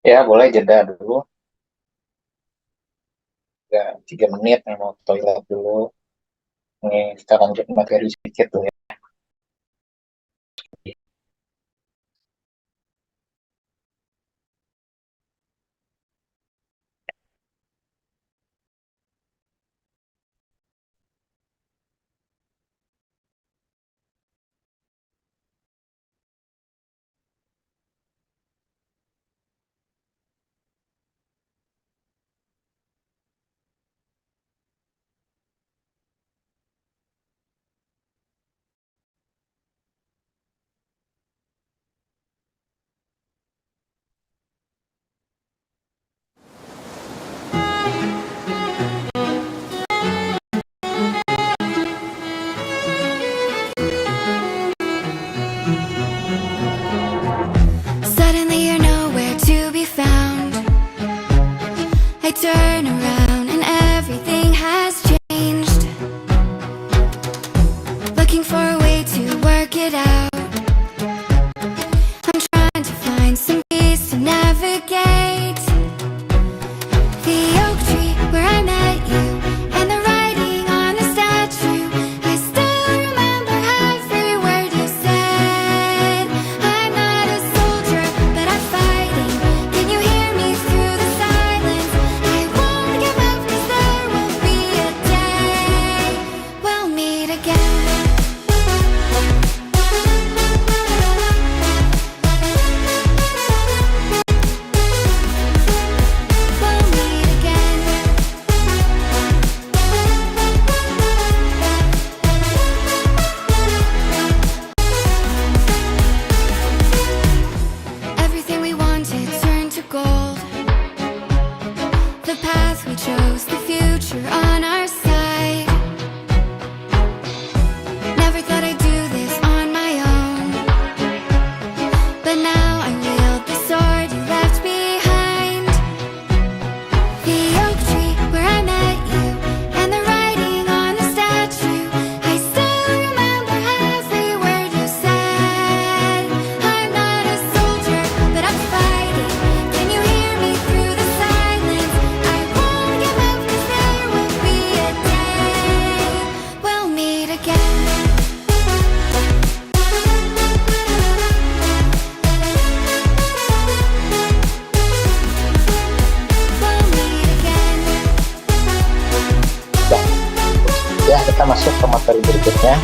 Ya, boleh jeda dulu. Ya, 3 menit, mau toilet dulu. Ini kita lanjut materi sedikit tuh ya. Suddenly you're nowhere to be found. I turn around and everything has changed. Looking for a way to work it out. I'm trying to find some peace to navigate. The oak tree where I met you, and the writing on the statue. I still remember every word you said. I'm not a soldier, but I'm fighting. Can you hear me through the silence? I won't give up, 'cause there will be a day we'll meet again. We'll meet again. Everything we wanted turned to gold. The path we chose, the future on our side. Never thought I'd do this on my own, but now I wield the sword you left behind. The oak tree where I met you, and the writing on the statue. I still remember every word you said. I'm not a soldier, but I'm fighting. Can you hear me through the silence? I won't give up, 'cause there will be a day we'll meet again. We'll meet again. Ya, kita masuk ke materi berikutnya,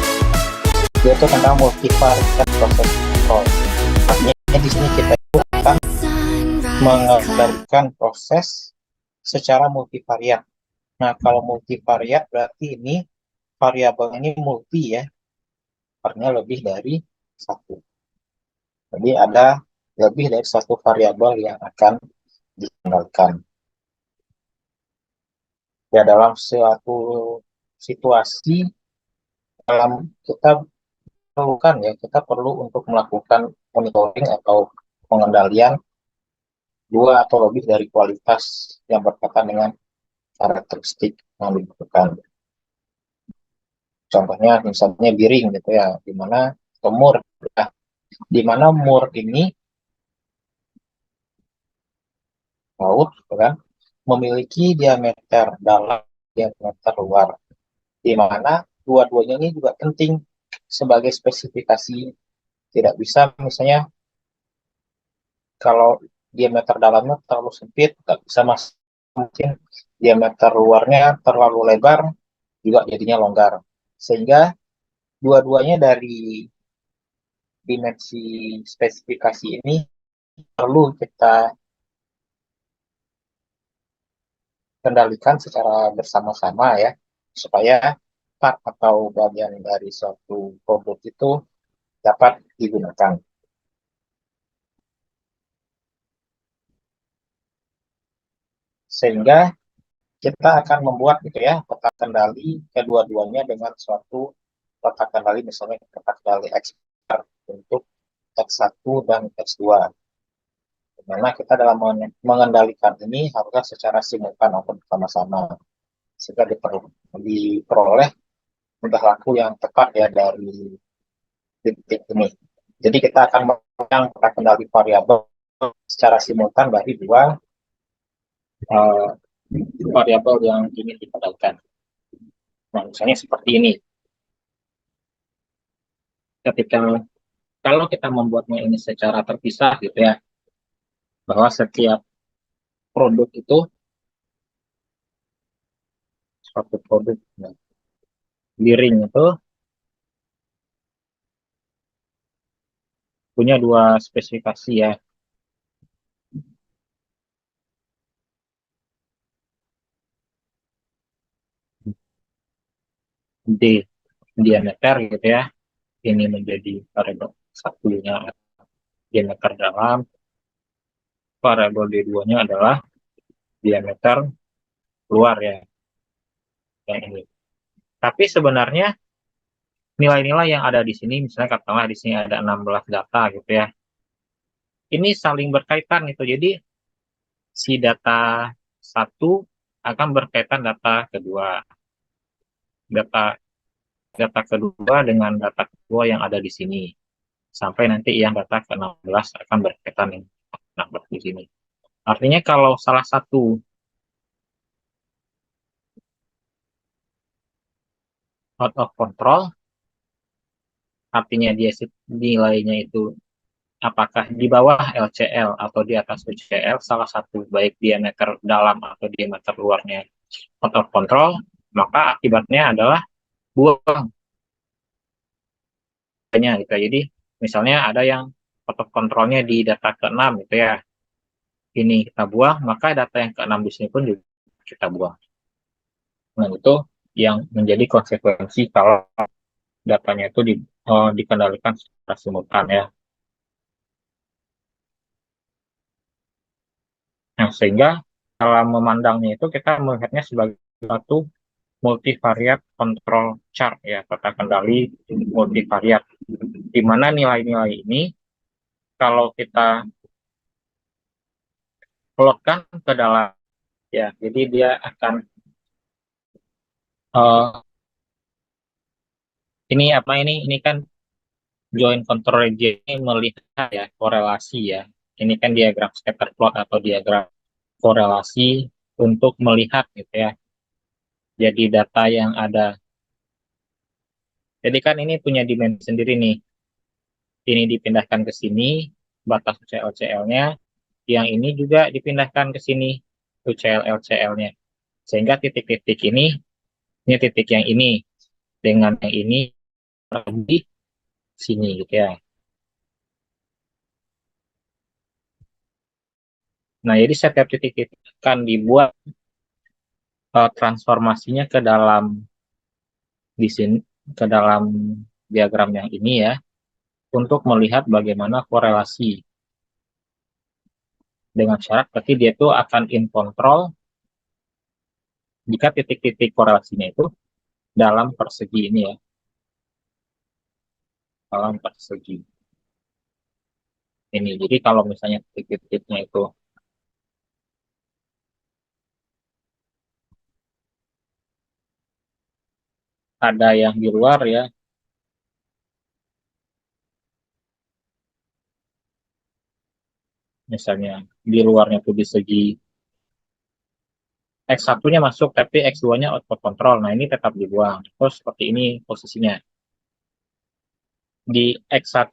yaitu tentang multivariate process control. Artinya di sini kita akan Sunrise cloud. mengendalikan proses secara multivariat. Nah, kalau multivariat berarti ini variabel ini multi ya, artinya lebih dari satu. Jadi ada lebih dari satu variabel yang akan dikendalikan. Ya, dalam suatu situasi, dalam kita kita perlu untuk melakukan monitoring atau pengendalian dua atau lebih dari kualitas yang berkaitan dengan karakteristik yang dibutuhkan. Contohnya misalnya biring gitu ya, di mana mur, ya, di mana mur ini laut, gitu kan, memiliki diameter dalam, diameter luar, di mana dua-duanya ini juga penting sebagai spesifikasi. Tidak bisa misalnya kalau diameter dalamnya terlalu sempit, nggak bisa masuk, mungkin diameter luarnya terlalu lebar, juga jadinya longgar. Sehingga dua-duanya dari dimensi spesifikasi ini perlu kita kendalikan secara bersama-sama ya, supaya part atau bagian dari suatu produk itu dapat digunakan. Sehingga kita akan membuat gitu ya peta kendali kedua-duanya dengan suatu peta kendali, misalnya peta kendali X untuk X1 dan X2. Dimana kita dalam mengendalikan ini harusnya secara simultan atau bersama-sama, sehingga diperoleh tingkah laku yang tepat ya dari titik ini. Jadi kita akan mengenang peta kendali variabel secara simultan dari dua variabel yang ingin dipadatkan. Nah, misalnya seperti ini. Kalau kita membuatnya ini secara terpisah gitu ya, bahwa setiap produk itu suatu produk giring itu punya dua spesifikasi ya. D diameter gitu ya. Ini menjadi variabel satunya diameter dalam, variabel D2-nya adalah diameter luar ya, yang ini. Tapi sebenarnya nilai-nilai yang ada di sini, misalnya katakanlah di sini ada 16 data gitu ya. Ini saling berkaitan itu. Jadi si data satu akan berkaitan data kedua. Data kedua dengan data kedua yang ada di sini. Sampai nanti yang data ke-16 akan berkaitan dengan 16 di sini. Artinya kalau salah satu out of control, artinya dia nilainya itu apakah di bawah LCL atau di atas UCL, salah satu baik diameter dalam atau diameter luarnya out of control, maka akibatnya adalah buang gitu. Jadi misalnya ada yang out of controlnya di data ke-6 gitu ya, ini kita buang, maka data yang ke-6 di sini pun juga kita buang. Nah, itu yang menjadi konsekuensi kalau datanya itu dikendalikan secara simultan ya. Nah, sehingga dalam memandangnya itu kita melihatnya sebagai suatu multivariat control chart ya, peta kendali multivariat, di mana nilai-nilai ini kalau kita plotkan ke dalam ya, jadi dia akan ini kan joint control region ini melihat ya korelasi ya. Ini kan diagram scatter plot atau diagram korelasi untuk melihat gitu ya. Jadi data yang ada. Jadi kan ini punya dimensi sendiri nih. Ini dipindahkan ke sini, batas UCL-nya. Yang ini juga dipindahkan ke sini, UCL-LCL-nya. Sehingga titik-titik ini titik yang ini, dengan yang ini di sini gitu ya. Nah, jadi setiap titik-titik akan dibuat transformasinya ke dalam di sini, ke dalam diagram yang ini ya, untuk melihat bagaimana korelasi. Dengan syarat berarti dia itu akan in control jika titik-titik korelasinya itu dalam persegi ini ya, dalam persegi ini. Jadi kalau misalnya titik-titiknya itu ada yang di luar ya, misalnya di luarnya itu di segi X1-nya masuk tapi X2-nya out of control, nah ini tetap dibuang. Terus seperti ini posisinya. Di X1,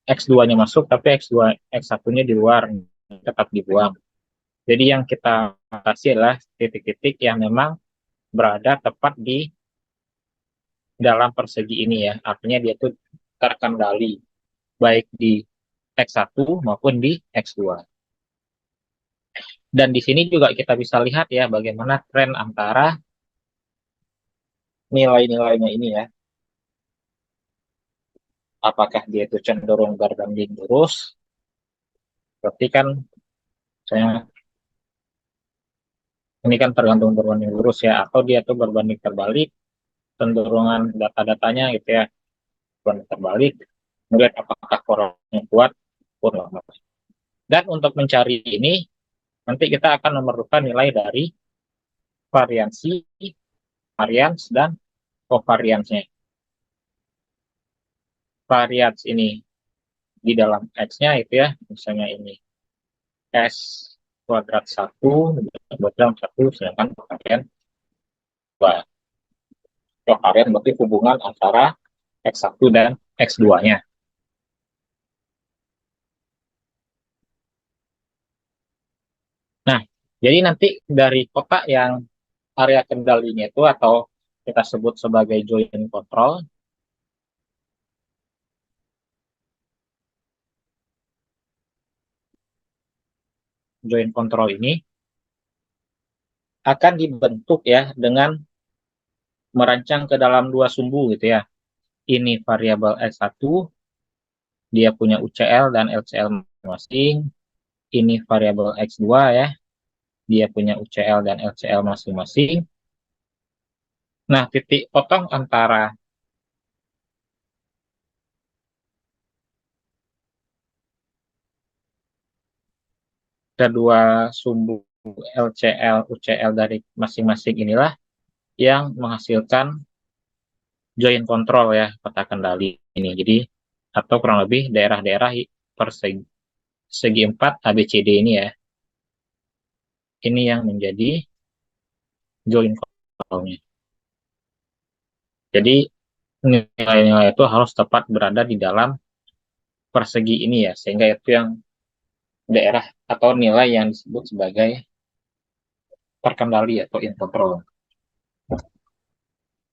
X2-nya masuk tapi X1-nya di luar, tetap dibuang. Jadi yang kita kasih adalah titik-titik yang memang berada tepat di dalam persegi ini ya. Artinya dia tuh terkendali baik di X1 maupun di X2. Dan di sini juga kita bisa lihat ya bagaimana tren antara nilai-nilainya ini ya. Apakah dia itu cenderung berbanding lurus? Berarti kan saya ini kan tergantung berbanding lurus ya, atau dia tuh berbanding terbalik, cenderungan data-datanya gitu ya, berbanding terbalik. Melihat apakah korelasinya kuat pun lemah. Dan untuk mencari ini, nanti kita akan memerlukan nilai dari variansi, varians, dan covariance-nya. Varians ini di dalam X-nya itu ya, misalnya ini S kuadrat 1 dalam 1, sedangkan kovarian 2. Kovarian berarti hubungan antara X1 dan X2-nya. Nah, jadi nanti dari kotak yang area kendalinya itu atau kita sebut sebagai joint control, joint control ini akan dibentuk ya dengan merancang ke dalam dua sumbu gitu ya. Ini variabel X1, dia punya UCL dan LCL masing-masing. Ini variabel X2 ya, dia punya UCL dan LCL masing-masing. Nah, titik potong antara kedua sumbu LCL, UCL dari masing-masing inilah yang menghasilkan joint control ya, peta kendali ini. Jadi, atau kurang lebih daerah-daerah persegi segi 4 ABCD ini ya. Ini yang menjadi joint controlnya. Jadi, nilai-nilai itu harus tepat berada di dalam persegi ini ya, sehingga itu yang daerah atau nilai yang disebut sebagai terkendali atau in control.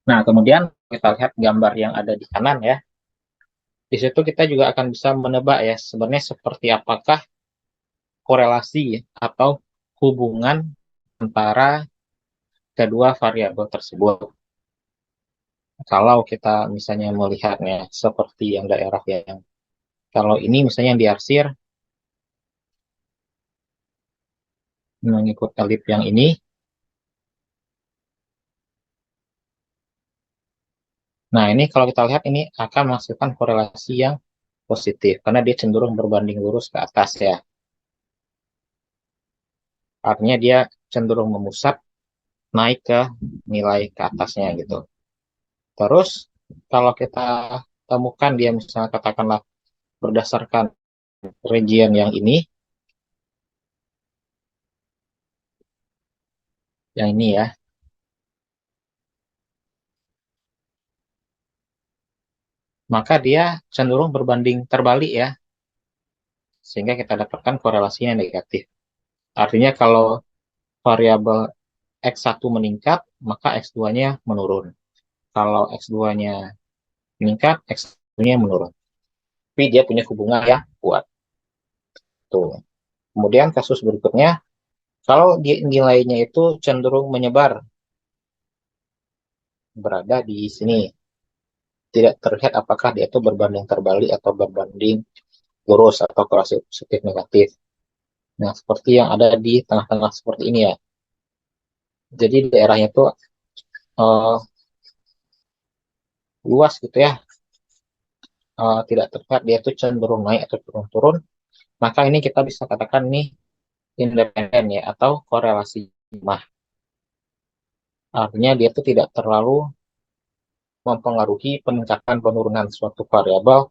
Nah, kemudian kita lihat gambar yang ada di kanan ya. Di situ kita juga akan bisa menebak ya, sebenarnya seperti apakah korelasi atau hubungan antara kedua variabel tersebut. Kalau kita misalnya melihatnya seperti yang daerah yang kalau ini misalnya yang diarsir mengikut elip yang ini, nah ini kalau kita lihat ini akan menghasilkan korelasi yang positif karena dia cenderung berbanding lurus ke atas ya. Artinya dia cenderung memusat naik ke nilai ke atasnya gitu. Terus kalau kita temukan dia misalnya katakanlah berdasarkan region yang ini ya, maka dia cenderung berbanding terbalik ya, sehingga kita dapatkan korelasinya negatif. Artinya kalau variabel X1 meningkat, maka X2-nya menurun. Kalau X2-nya meningkat, X1-nya menurun. Tapi dia punya hubungan yang kuat. Tuh. Kemudian kasus berikutnya, kalau nilainya itu cenderung menyebar, berada di sini, tidak terlihat apakah dia itu berbanding terbalik atau berbanding lurus atau korelasi positif negatif. Nah, seperti yang ada di tengah-tengah seperti ini ya. Jadi daerahnya itu uh, luas gitu ya, tidak terlihat dia itu cenderung naik atau turun-turun. Maka ini kita bisa katakan ini independen ya atau korelasi lemah. Artinya dia itu tidak terlalu mempengaruhi peningkatan penurunan suatu variabel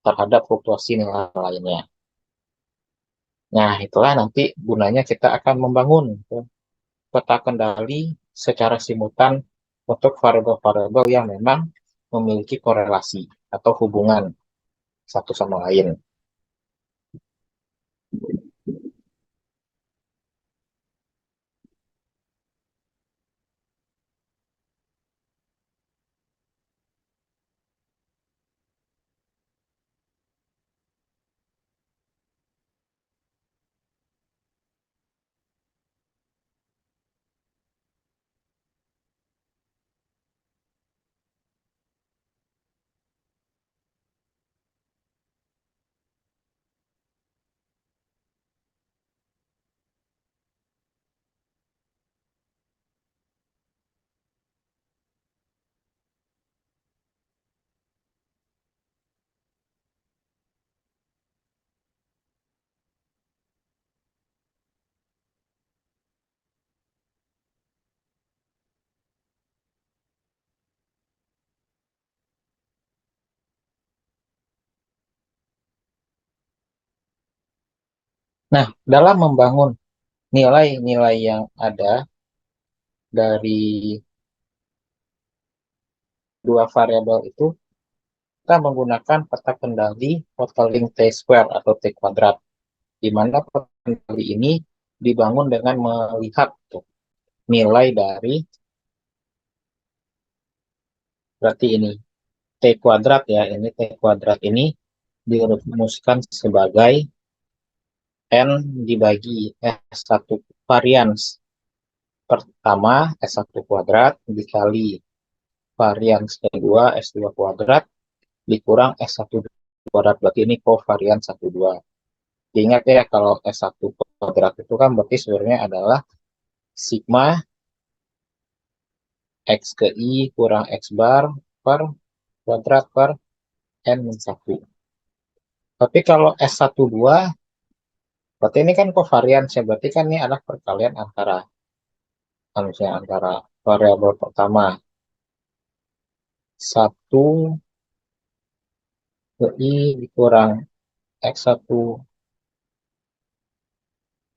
terhadap fluktuasi nilai lainnya. Nah, itulah nanti gunanya kita akan membangun peta kendali secara simultan untuk variabel-variabel yang memang memiliki korelasi atau hubungan satu sama lain. Nah, dalam membangun nilai-nilai yang ada dari dua variabel itu, kita menggunakan peta kendali totaling t square atau t kuadrat, di mana peta kendali ini dibangun dengan melihat tuh, nilai dari, berarti ini t kuadrat ya, ini t kuadrat ini dirumuskan sebagai n dibagi S1 varians pertama S1 kuadrat dikali varians kedua S2 kuadrat dikurang S1 kuadrat, berarti ini kovarian 1, 2. Diingat ya, kalau S1 kuadrat itu kan berarti sebenarnya adalah sigma X ke I kurang X bar per kuadrat per N-1. Tapi kalau S1, 2, berarti ini kan kovarian, berarti kan ini adalah perkalian antara variabel pertama 1 ke I dikurang X1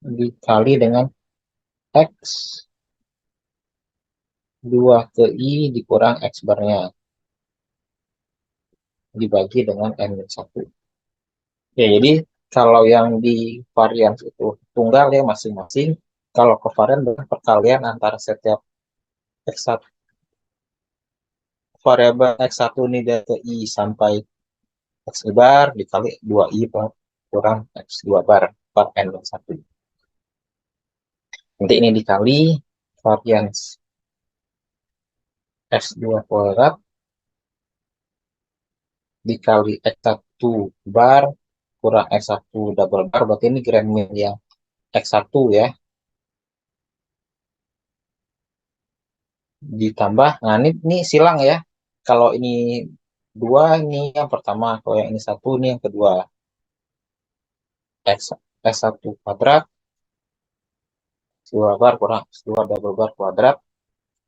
dikali dengan X 2 ke I dikurang X barnya dibagi dengan N-1. Ya, jadi kalau yang di varian itu tunggal ya masing-masing, kalau kovarian dengan perkalian antara setiap X1 variabel X1 ini dari I sampai X bar dikali 2I per kurang X2 bar per N-1. Nanti ini dikali varian S2 kuadrat dikali X1 bar kurang X1 double bar, berarti ini grand min yang X1 ya, ditambah, nah ini silang ya, kalau ini 2 ini yang pertama, kalau yang ini 1 ini yang kedua, S1 kuadrat 2 bar kurang S2 double bar kuadrat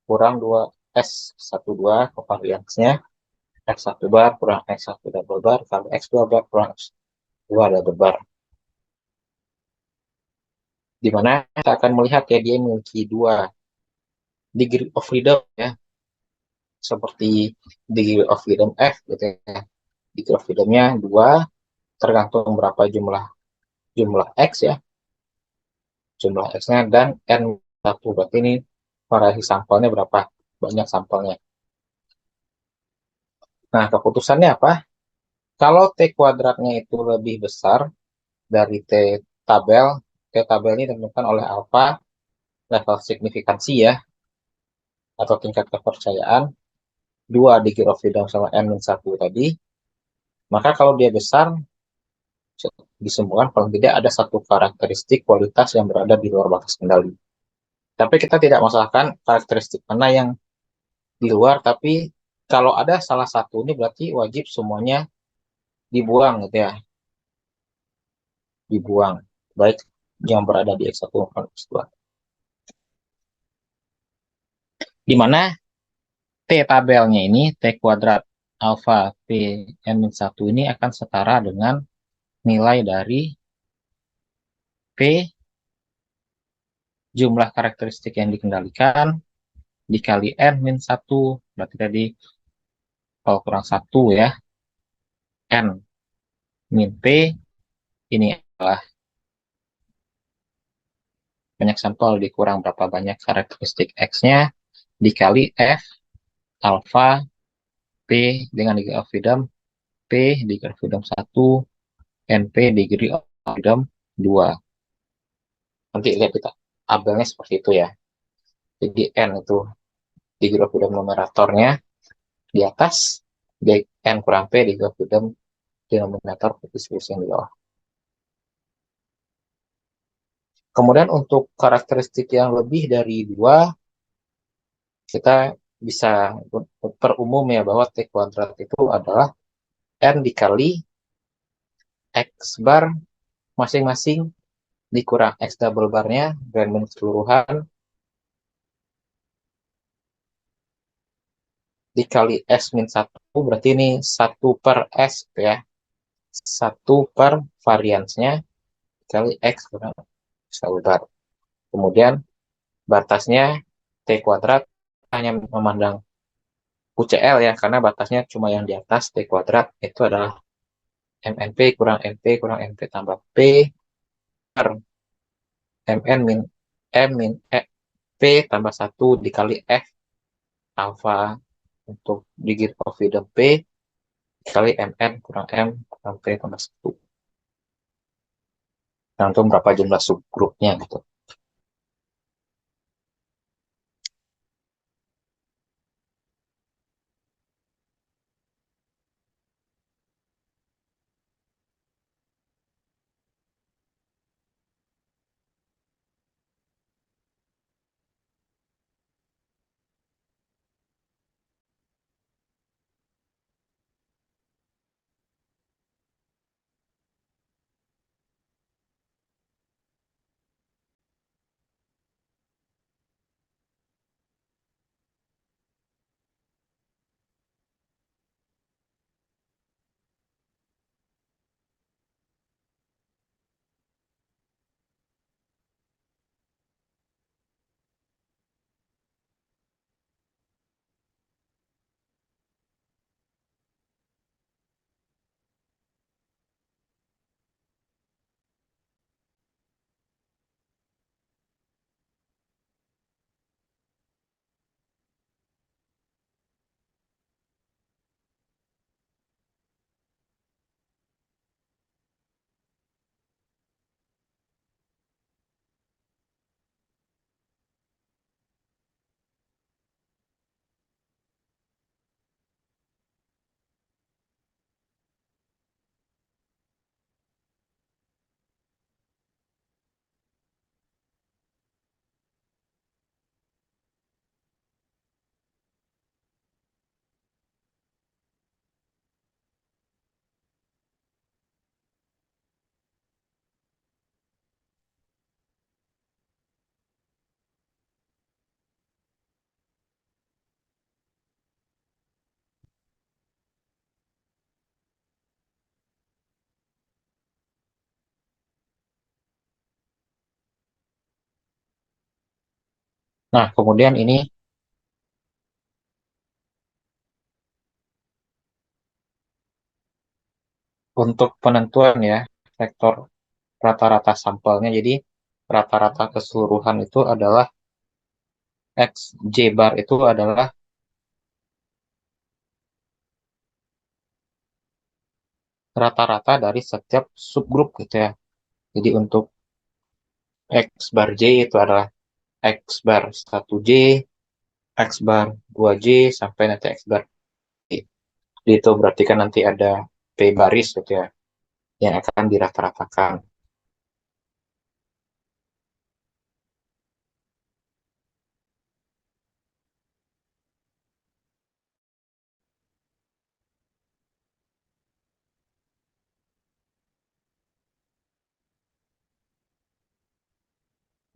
kurang 2 S1 2 kovariansnya X1 bar kurang X1 double bar kali X2 bar kurang X2 double bar, di mana kita akan melihat ya dia memiliki 2 degree of freedom ya, seperti degree of freedom F gitu ya. Degree of freedomnya 2, tergantung berapa jumlah X ya, jumlah X-nya, dan N1, berarti ini variasi sampelnya berapa banyak sampelnya. Nah, keputusannya apa? Kalau T kuadratnya itu lebih besar dari tabel, T tabel ini ditentukan oleh alfa, level signifikansi ya, atau tingkat kepercayaan, 2 degree of freedom sama N-1 tadi, maka kalau dia besar, disimpulkan paling tidak ada satu karakteristik kualitas yang berada di luar batas kendali. Tapi kita tidak masalahkan karakteristik mana yang di luar, tapi kalau ada salah satu ini berarti wajib semuanya dibuang gitu ya, dibuang, baik yang berada di X1 maupun X2. Di mana T tabelnya ini, T kuadrat alfa P N-1 ini akan setara dengan nilai dari P jumlah karakteristik yang dikendalikan dikali N-1, berarti tadi kalau kurang 1 ya, N min P, ini adalah banyak sampel dikurang berapa banyak karakteristik X-nya, dikali F alfa P dengan degree of freedom P degree of freedom 1, NP degree of freedom 2. Nanti lihat kita tabelnya seperti itu ya. Jadi N itu degree of freedom numeratornya di atas, N kurang P degree of freedom denominator distribusi yang di bawah. Kemudian untuk karakteristik yang lebih dari 2, kita bisa perumum ya bahwa T kuadrat itu adalah N dikali X bar masing-masing dikurang X double barnya grand min keseluruhan dikali S min 1, berarti ini 1 per S ya, 1 per variansnya dikali X kurang X kuadrat. Kemudian batasnya T kuadrat hanya memandang UCL ya, karena batasnya cuma yang di atas T kuadrat, itu adalah MNP kurang MP kurang MP tambah P per MN min M min P tambah 1 dikali F alfa untuk digit confidence P dikali MN kurang M kurang P tambah 1. Tergantung berapa jumlah subgrupnya gitu. Nah, kemudian ini untuk penentuan ya vektor rata-rata sampelnya. Jadi rata-rata keseluruhan itu adalah XJ bar itu adalah rata-rata dari setiap subgrup gitu ya. Jadi untuk X bar J itu adalah X bar 1J, X bar 2J, sampai nanti X bar J. Jadi itu berarti kan nanti ada P baris gitu ya, yang akan dirata-ratakan.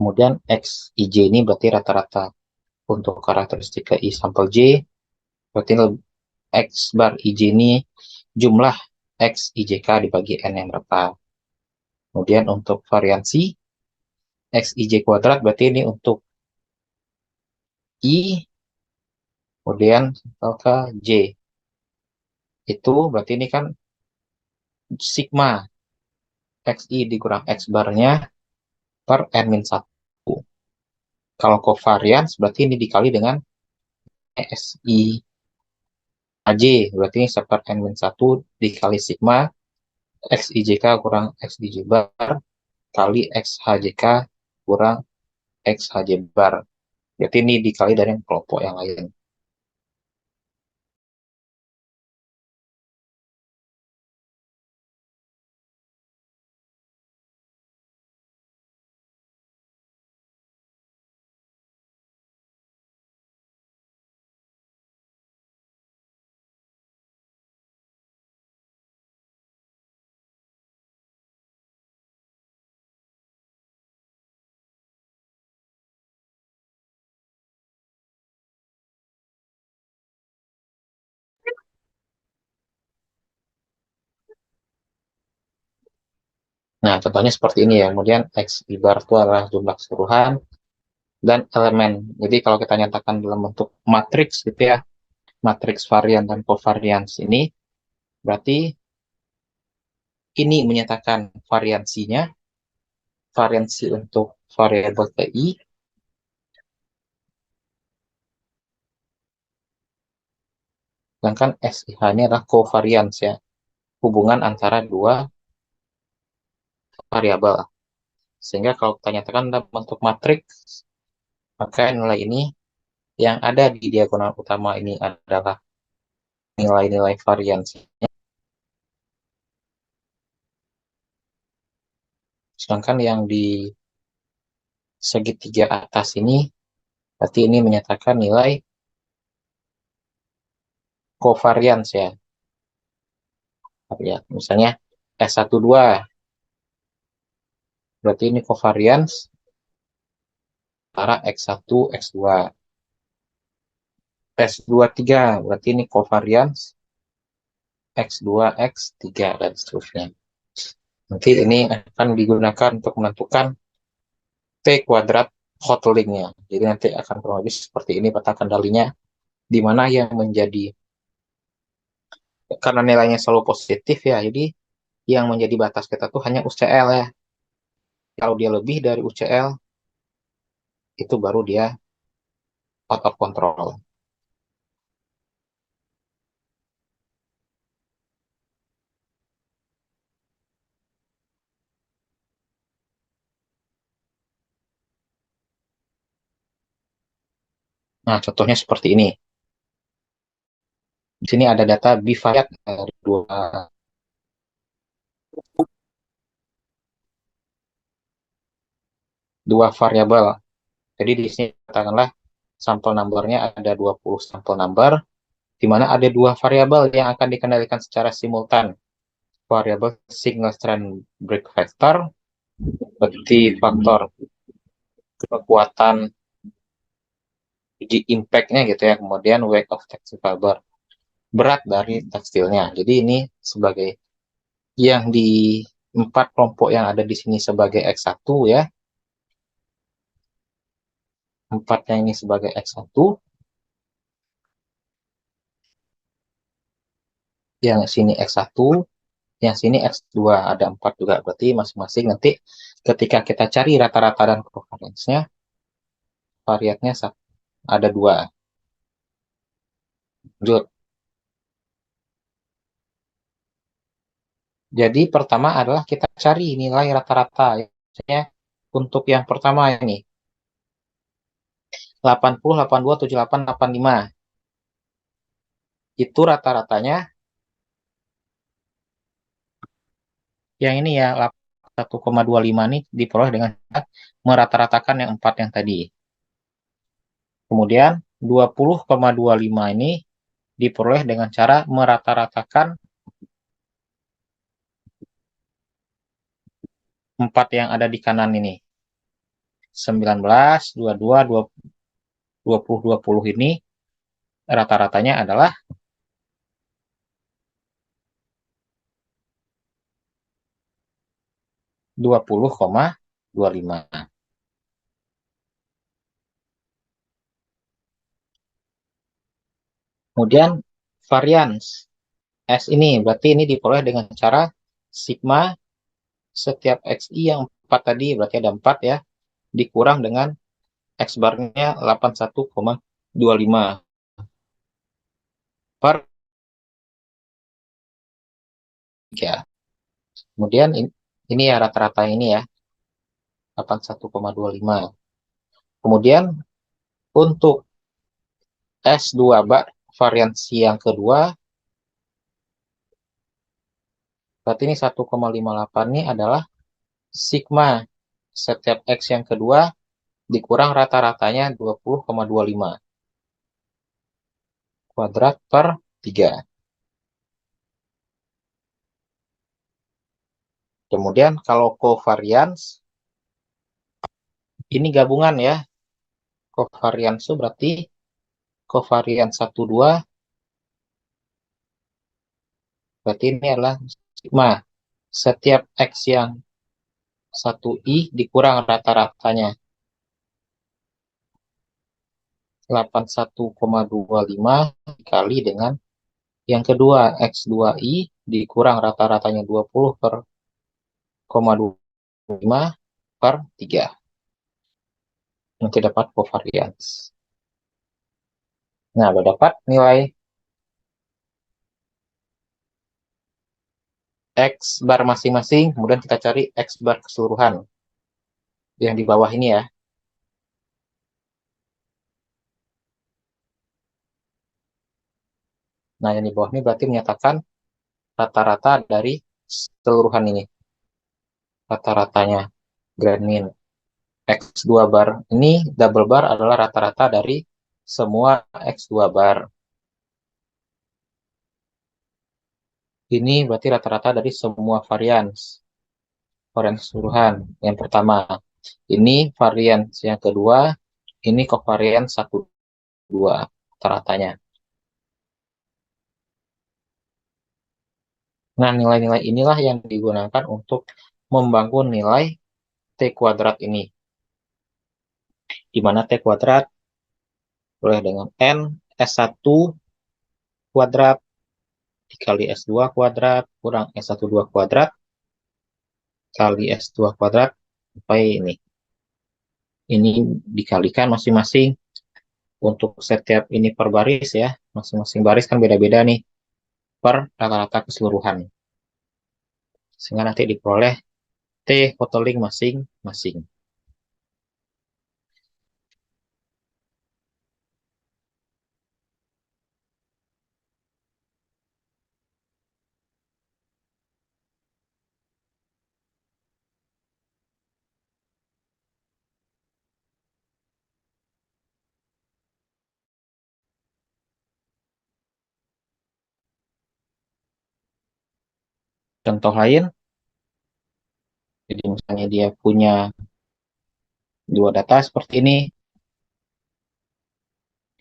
Kemudian XIJ ini berarti rata-rata untuk karakteristik I sampel J, berarti X bar IJ ini jumlah X IJK dibagi N yang berapa. Kemudian untuk variansi X IJ kuadrat berarti ini untuk I, kemudian ke J. Itu berarti ini kan sigma XI dikurang X barnya per N-1. Kalau covariance berarti ini dikali dengan SI AJ, berarti ini per N-1 dikali sigma XIJK kurang XIJ bar kali XHJK kurang XHJ bar. Berarti ini dikali dari kelompok yang lain. Nah, contohnya seperti ini ya. Kemudian X di bar itu adalah jumlah keseluruhan dan elemen. Jadi kalau kita nyatakan dalam bentuk matriks gitu ya, matriks varian dan covariance ini, berarti ini menyatakan variansinya, variansi untuk variabel TI, sedangkan SIH ini adalah covariance ya, hubungan antara dua variabel. Sehingga kalau kita nyatakan dalam bentuk matriks, maka nilai ini yang ada di diagonal utama ini adalah nilai-nilai variansi. Sedangkan yang di segitiga atas ini, berarti ini menyatakan nilai covariance ya. Ya, misalnya S12, berarti ini covariance antara X1, X2. S23, berarti ini covariance X2, X3, dan seterusnya. Nanti ini akan digunakan untuk menentukan T kuadrat hot linknya. Jadi nanti akan kurang lebih seperti ini peta kendalinya, di mana yang menjadi, karena nilainya selalu positif ya, jadi yang menjadi batas kita tuh hanya UCL ya. Kalau dia lebih dari UCL, itu baru dia out of control. Nah, contohnya seperti ini. Di sini ada data bivariat dari dua variabel. Jadi di sini katakanlah sampel numbernya ada 20 sampel number, di mana ada dua variabel yang akan dikendalikan secara simultan. Variabel single strand break factor, berarti faktor kekuatan uji impact-nya gitu ya, kemudian weight of textile fiber, berat dari tekstilnya. Jadi ini sebagai yang di empat kelompok yang ada di sini sebagai X1 ya, empatnya ini sebagai X1, yang sini X1, yang sini X2, ada 4 juga, berarti masing-masing nanti ketika kita cari rata-rata dan covariance-nya, variatnya ada 2. Lanjut. Jadi pertama adalah kita cari nilai rata-rata. Misalnya untuk yang pertama ini, 80, 82, 78, 85. Itu rata-ratanya, yang ini ya, 1,25 ini diperoleh dengan merata-ratakan yang 4 yang tadi. Kemudian 20,25 ini diperoleh dengan cara merata-ratakan 4 yang ada di kanan ini. 19, 22, 20, 20 ini rata-ratanya adalah 20,25. Kemudian varians S ini, berarti ini diperoleh dengan cara sigma setiap XI yang 4 tadi, berarti ada 4 ya, dikurang dengan X barnya 81,25 per 3. Kemudian ini ya rata-rata ini ya, 81,25. Kemudian untuk S2 variansi yang kedua, berarti ini 1,58 ini adalah sigma setiap X yang kedua dikurang rata-ratanya 20,25 kuadrat per 3. Kemudian kalau covariance, ini gabungan ya. Covariance itu berarti covariance 12, berarti ini adalah sigma setiap X yang 1i dikurang rata-ratanya. 81,25 dikali dengan yang kedua, X2i dikurang rata-ratanya 20 per 0,25 per 3. Nanti dapat covariance. Nah, dapat nilai X bar masing-masing, kemudian kita cari X bar keseluruhan. Yang di bawah ini ya. Nah, yang di bawah ini berarti menyatakan rata-rata dari keseluruhan ini. Rata-ratanya grand min. X2 bar ini double bar adalah rata-rata dari semua X2 bar. Ini berarti rata-rata dari semua varians. Varians keseluruhan. Yang pertama. Ini varians yang kedua. Ini covariance 1, 2. Rata-ratanya. Nah, nilai-nilai inilah yang digunakan untuk membangun nilai T kuadrat ini. Di mana T kuadrat oleh dengan N S1 kuadrat dikali S2 kuadrat kurang S12 kuadrat kali S2 kuadrat sampai ini. Ini dikalikan masing-masing untuk setiap ini per baris ya. Masing-masing baris kan beda-beda nih per rata-rata keseluruhan. Sehingga nanti diperoleh T totaling masing-masing. Contoh lain, jadi misalnya dia punya dua data seperti ini.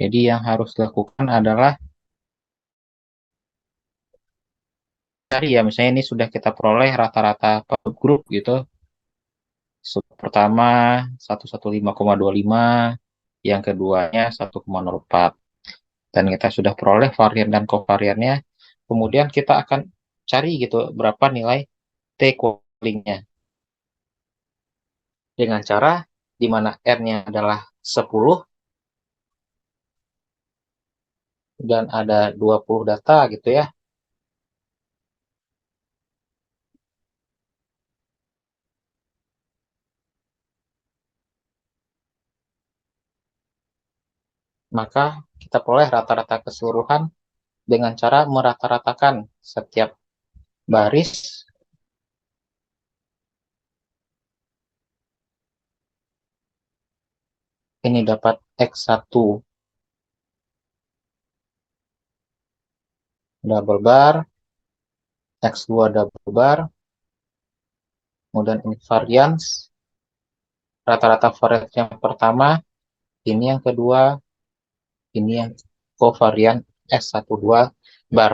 Jadi yang harus dilakukan adalah cari ya, misalnya ini sudah kita peroleh rata-rata per grup gitu. Pertama 115,25, yang keduanya 1,04. Dan kita sudah peroleh varian dan kovariannya. Kemudian kita akan cari gitu berapa nilai T equalingnya. Dengan cara di mana R-nya adalah 10 dan ada 20 data gitu ya. Maka kita peroleh rata-rata keseluruhan dengan cara merata-ratakan setiap baris ini dapat X1 double bar, X2 double bar, kemudian ini varians, rata-rata varians yang pertama, ini yang kedua, ini yang covarian S12 bar.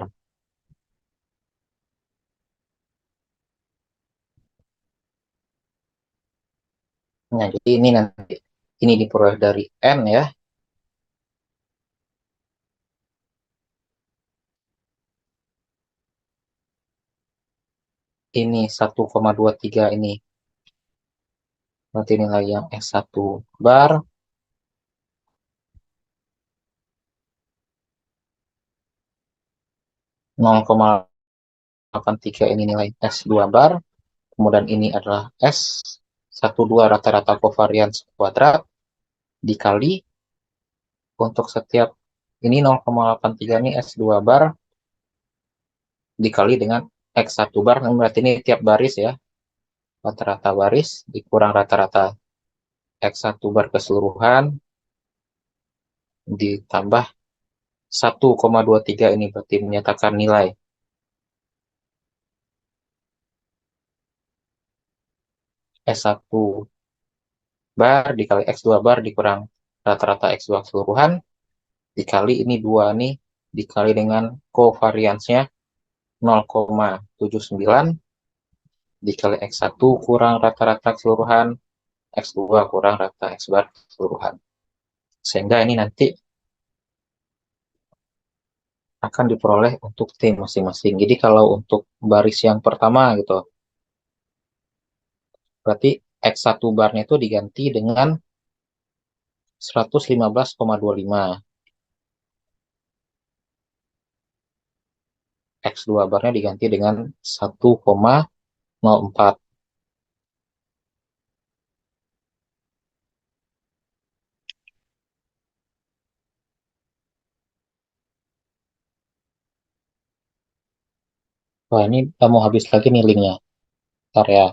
Nah, jadi ini nanti ini diperoleh dari N ya. Ini 1,23 ini. Berarti nilai yang S1 bar. 0,83 ini nilai S2 bar. Kemudian ini adalah S12 rata-rata covariance kuadrat dikali untuk setiap ini 0,83 ini S2 bar dikali dengan X1 bar, berarti ini tiap baris ya, rata-rata baris dikurang rata-rata X1 bar keseluruhan ditambah 1,23 ini berarti menyatakan nilai S1 bar dikali X2 bar dikurang rata-rata X2 keseluruhan dikali ini 2 nih dikali dengan covariance-nya 0,79 dikali X1 kurang rata-rata keseluruhan, X2 kurang rata X bar keseluruhan. Sehingga ini nanti akan diperoleh untuk T masing-masing. Jadi kalau untuk baris yang pertama gitu, berarti X1 barnya itu diganti dengan 115,25. X2 barnya diganti dengan 1,04. Wah, ini udah mau habis lagi nih linknya. Ntar ya.